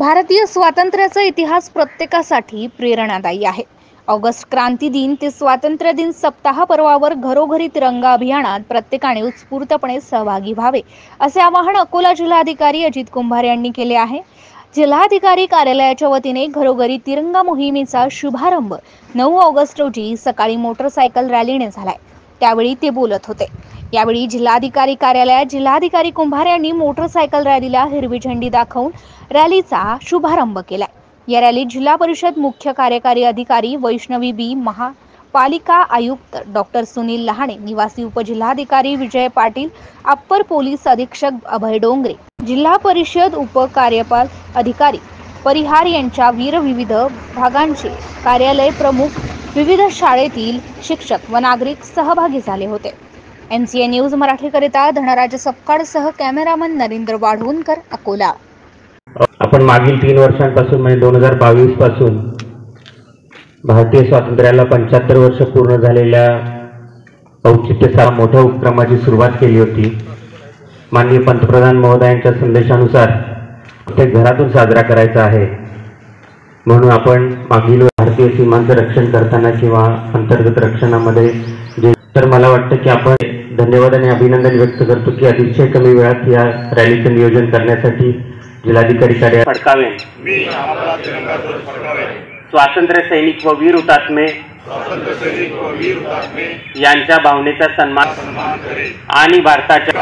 भारतीय स्वातंत्र्याचा इतिहास प्रत्येकासाठी प्रेरणादायी आहे। ऑगस्ट क्रांती दिन ते स्वातंत्र्य दिन सप्ताह पर्वावर घरोघरी तिरंगा अभियानात प्रत्येकाने उत्स्फूर्तपणे सहभागी व्हावे असे आवाहन अकोला जिल्हाधिकारी अजित कुंभार यांनी केले आहे। जिल्हाधिकारी कार्यालयाच्या वतीने घरोघरी तिरंगा मोहिमेचा शुभारंभ 9 ऑगस्ट रोजी सकाळी मोटरसायकल रॅलीने झालाय। त्यावेळी ते बोलत होते। यावेळी जिल्हाधिकारी कार्यालयात जिल्हाधिकारी कुंभार यांनी मोटरसायकल रॅलीला हिरवी झेंडी दाखवून रॅलीचा शुभारंभ केला। या रॅलीत जिल्हा परिषद मुख्य कार्यकारी अधिकारी वैष्णवी बी, महापालिका आयुक्त डॉक्टर सुनील लहाणे, निवासी उपजिल्हाधिकारी विजय पाटील, अप्पर पोलीस अधीक्षक अभय डोंगरे, जिल्हा परिषद उपकार्यपाल अधिकारी परिहार यांच्या विविध भागांचे कार्यालय प्रमुख, विविध शाळेतील शिक्षक व नागरिक सहभागी झाले होते। MCA न्यूज मराठीकरिता धनराज सपकाळसह कॅमेरामन नरेंद्र वाढवणकर, अकोला। आपण मागील 3 वर्षांपासून म्हणजे 2022 पासून भारतीय स्वातंत्र्याला 75 वर्ष पूर्ण झालेल्या औचित्य मोठ्या उपक्रमाची सुरुवात केली होती। माननीय पंतप्रधान महोदयांच्या संदेशानुसार प्रत्येक घरातून साजरा करायचा आहे, म्हणून आपण मागील भारतीय सीमांचं रक्षण करताना किंवा अंतर्गत रक्षणामध्ये तर मला वाटतं की आपण धन्यवाद आणि अभिनंदन व्यक्त करतो की अतिशय कमी वेळात या रॅलीचं नियोजन करण्यासाठी जिल्हाधिकारी कार्यालय फडकावे। स्वातंत्र्य सैनिक व वीर हुतात्मे यांच्या भावनेचा सन्मान आणि भारताच्या